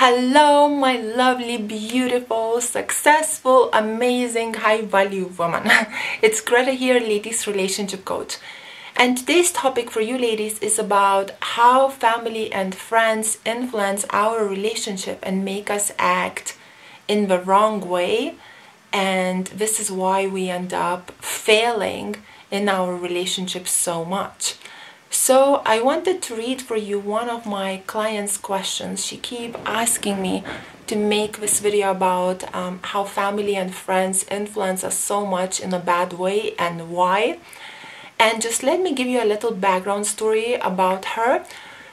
Hello, my lovely, beautiful, successful, amazing, high-value woman. It's Greta here, ladies relationship coach. And today's topic for you ladies is about how family and friends influence our relationship and make us act in the wrong way. And this is why we end up failing in our relationships so much. So I wanted to read for you one of my clients' questions. She keep asking me to make this video about how family and friends influence us so much in a bad way and why. And just let me give you a little background story about her.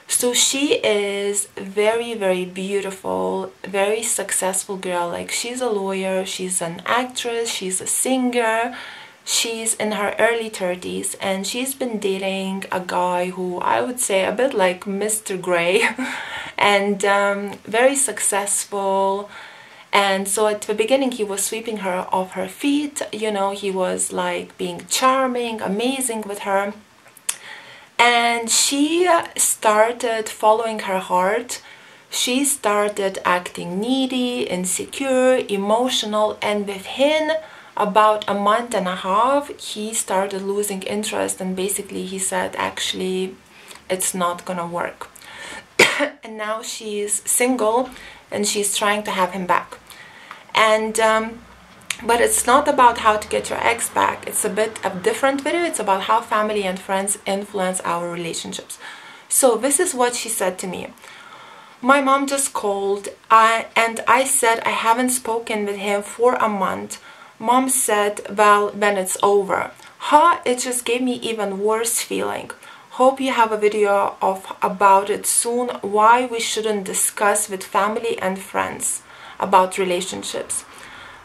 So she is very, very beautiful, very successful girl. Like, she's a lawyer, she's an actress, she's a singer. She's in her early 30s and she's been dating a guy who I would say a bit like Mr. Grey and very successful. And so at the beginning he was sweeping her off her feet, you know, he was like being charming, amazing with her. And she started following her heart. She started acting needy, insecure, emotional, and within about a month and a half, he started losing interest and basically he said, actually, it's not gonna work. And now she's single and she's trying to have him back. And but it's not about how to get your ex back. It's a bit of a different video. It's about how family and friends influence our relationships. So this is what she said to me. My mom just called and I said I haven't spoken with him for a month. Mom said, well, then it's over. It just gave me even worse feeling. Hope you have a video about it soon, why we shouldn't discuss with family and friends about relationships.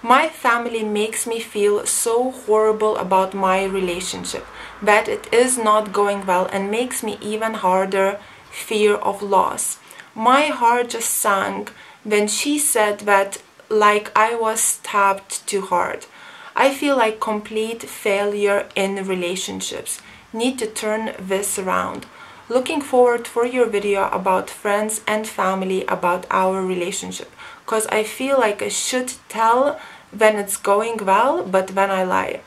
My family makes me feel so horrible about my relationship, that it is not going well and makes me even harder fear of loss. My heart just sank when she said that, like I was stabbed too hard. I feel like complete failure in relationships. Need to turn this around. Looking forward for your video about friends and family about our relationship. Because I feel like I should tell when it's going well, but when I lie.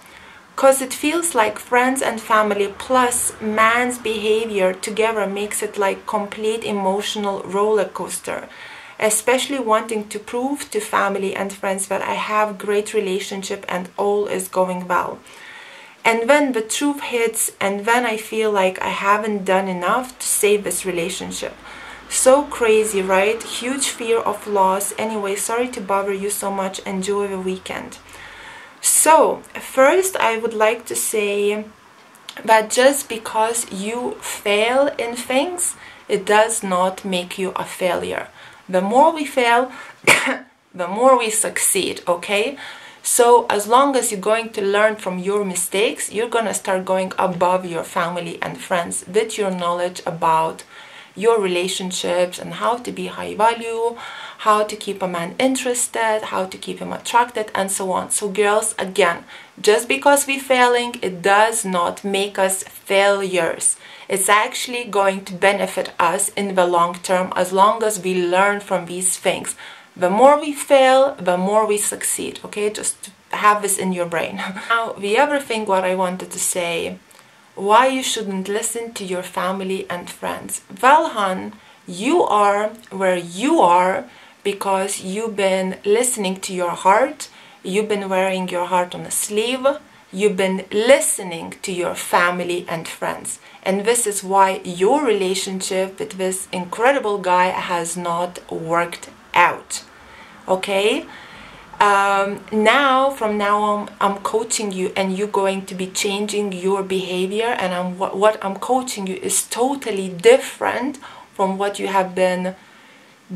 Because it feels like friends and family plus man's behavior together makes it like complete emotional roller coaster. Especially wanting to prove to family and friends that I have great relationship and all is going well. And when the truth hits and when I feel like I haven't done enough to save this relationship. So crazy, right? Huge fear of loss. Anyway, sorry to bother you so much. Enjoy the weekend. So, first I would like to say that just because you fail in things, it does not make you a failure. The more we fail, the more we succeed, okay? So as long as you're going to learn from your mistakes, you're going to start going above your family and friends with your knowledge about your relationships and how to be high value, how to keep a man interested, how to keep him attracted, and so on. So girls, again, just because we're failing, it does not make us failures. It's actually going to benefit us in the long term as long as we learn from these things. The more we fail, the more we succeed, okay? Just have this in your brain. Now, the other thing what I wanted to say, why you shouldn't listen to your family and friends. Well, hon, you are where you are because you've been listening to your heart, you've been wearing your heart on a sleeve, you've been listening to your family and friends. And this is why your relationship with this incredible guy has not worked out. Okay? From now on, I'm coaching you and you're going to be changing your behavior. And what I'm coaching you is totally different from what you have been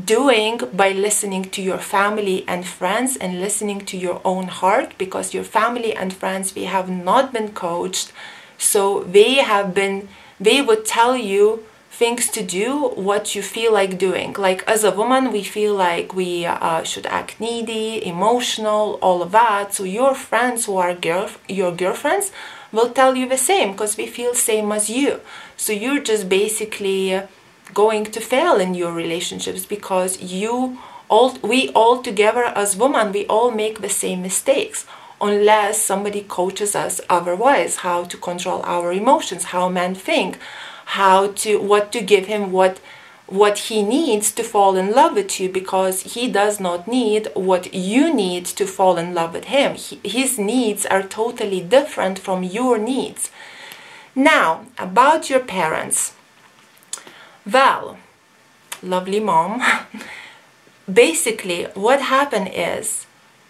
doing by listening to your family and friends and listening to your own heart, because your family and friends, they have not been coached, so they would tell you things to do, what you feel like doing. Like as a woman, we feel like we should act needy, emotional, all of that. So your friends who are your girlfriends will tell you the same because we feel same as you. So you're just basically going to fail in your relationships, because we all together as women, we all make the same mistakes, unless somebody coaches us otherwise, how to control our emotions, how men think, what to give him, what he needs to fall in love with you, because he does not need what you need to fall in love with him. His needs are totally different from your needs. Now, about your parents. Well, lovely mom, basically what happened is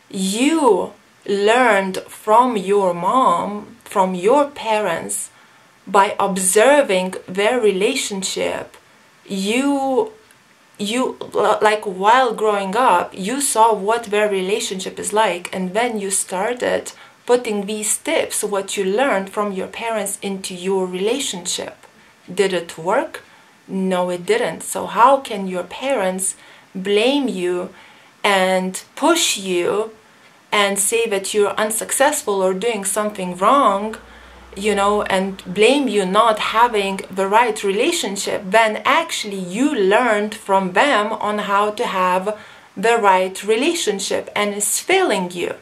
you learned from your mom, from your parents, by observing their relationship. You like, while growing up, you saw what their relationship is like, and then you started putting these tips, what you learned from your parents, into your relationship. Did it work? No, it didn't. So how can your parents blame you and push you and say that you're unsuccessful or doing something wrong, and blame you not having the right relationship, when actually you learned from them on how to have the right relationship, and it's failing you?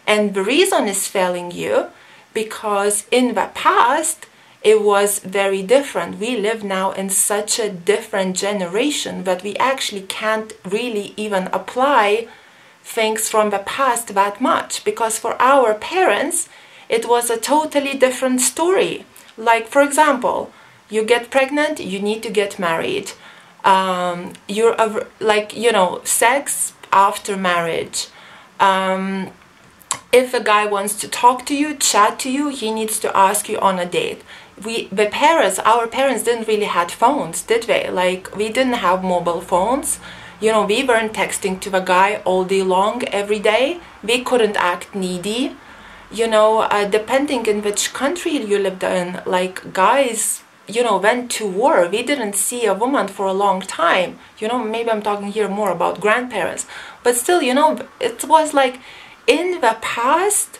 And the reason it's failing you, because in the past it was very different. We live now in such a different generation that we actually can't really even apply things from the past that much, because for our parents it was a totally different story. Like, for example, you get pregnant, you need to get married. Sex after marriage. If a guy wants to talk to you, chat to you, he needs to ask you on a date. Our parents didn't really have phones, did they? Like, we didn't have mobile phones. We weren't texting to the guy all day long, every day. We couldn't act needy. Depending in which country you lived in, like, guys, went to war. We didn't see a woman for a long time. Maybe I'm talking here more about grandparents. But still, it was like, in the past,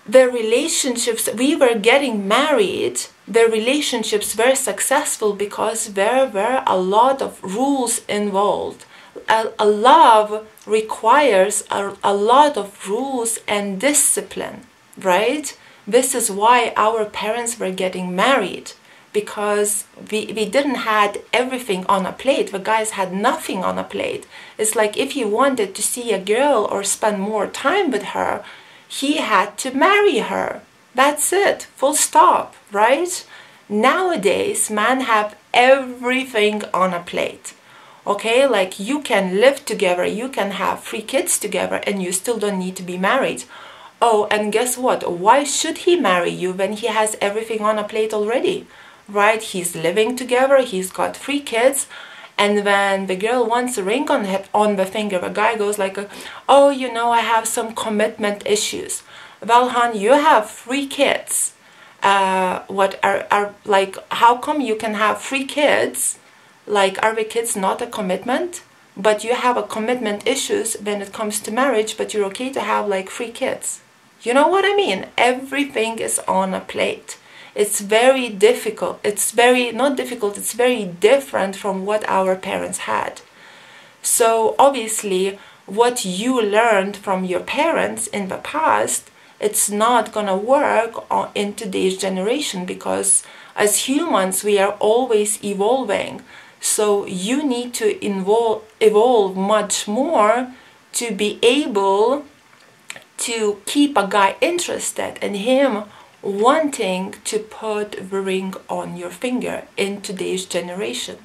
the relationships, we were getting married, the relationships were successful because there were a lot of rules involved. A love requires a lot of rules and discipline, right? This is why our parents were getting married, because we didn't had everything on a plate. The guys had nothing on a plate. It's like, if he wanted to see a girl or spend more time with her, he had to marry her. That's it, full stop, right? Nowadays, men have everything on a plate. Okay, like, you can live together, you can have 3 kids together, and you still don't need to be married. Oh, and guess what? Why should he marry you when he has everything on a plate already? Right? He's living together, he's got 3 kids, and when the girl wants a ring on the finger, the guy goes like, oh, I have some commitment issues. Well, hon, you have 3 kids. What are like, how come you can have 3 kids? Like, are the kids not a commitment? But you have a commitment issues when it comes to marriage, but you're okay to have like 3 kids. You know what I mean? Everything is on a plate. It's very difficult. It's very, not difficult, it's very different from what our parents had. So obviously, what you learned from your parents in the past, it's not gonna work in today's generation, because as humans, we are always evolving. So you need to evolve much more to be able to keep a guy interested and him wanting to put the ring on your finger in today's generation.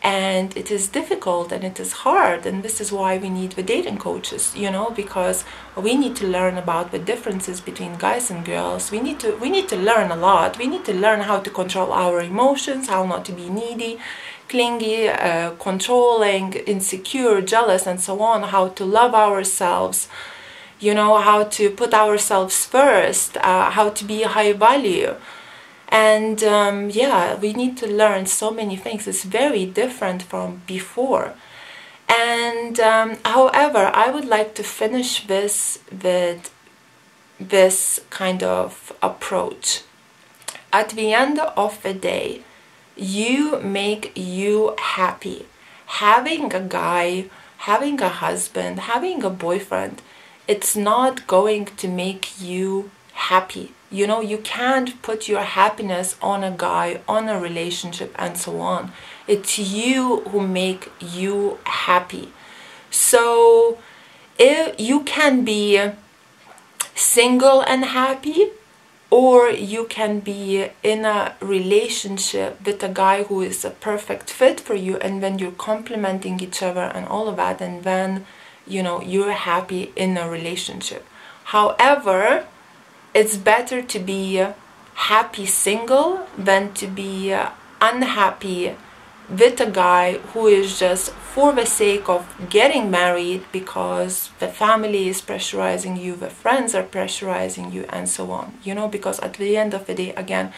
And it is difficult and it is hard, and this is why we need the dating coaches, because we need to learn about the differences between guys and girls. We need to learn a lot. We need to learn how to control our emotions, how not to be needy, clingy, controlling, insecure, jealous, and so on, how to love ourselves, how to put ourselves first, how to be high value. And we need to learn so many things. It's very different from before. And however, I would like to finish this with this kind of approach. At the end of the day, You make you happy. Having a guy, having a husband, having a boyfriend, it's not going to make you happy. You know, you can't put your happiness on a guy, on a relationship, and so on. It's you who make you happy. So if you can be single and happy, or you can be in a relationship with a guy who is a perfect fit for you, and when you're complementing each other and all of that, and then you know you're happy in a relationship. However, it's better to be happy single than to be unhappy with a guy who is just for the sake of getting married because the family is pressurizing you, the friends are pressurizing you, and so on. You know, because at the end of the day, again,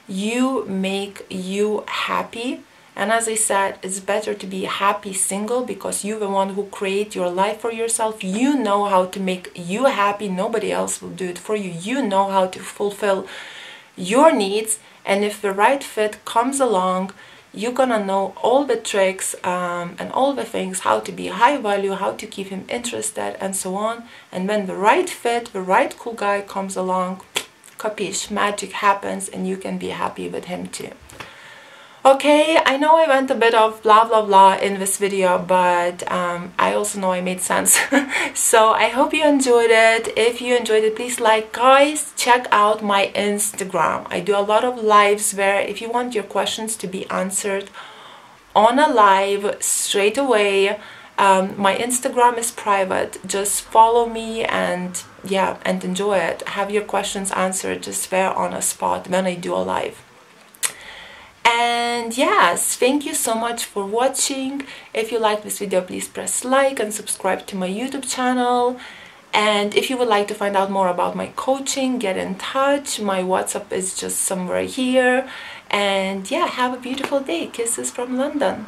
you make you happy. And as I said, it's better to be happy single because you're the one who create your life for yourself. You know how to make you happy. Nobody else will do it for you. You know how to fulfill your needs. And if the right fit comes along, you're gonna know all the tricks and all the things, how to be high value, how to keep him interested, and so on. And when the right fit, the right cool guy comes along, capiche, magic happens, and you can be happy with him too. Okay, I know I went a bit of blah blah blah in this video, but I also know I made sense. So I hope you enjoyed it. If you enjoyed it, please like. Guys, check out my Instagram. I do a lot of lives where if you want your questions to be answered on a live straight away, my Instagram is private. Just follow me and yeah, and enjoy it. Have your questions answered just there on a spot when I do a live. And yes, thank you so much for watching. If you like this video, please press like and subscribe to my YouTube channel. And if you would like to find out more about my coaching, get in touch. My WhatsApp is just somewhere here. And yeah, have a beautiful day. Kisses from London.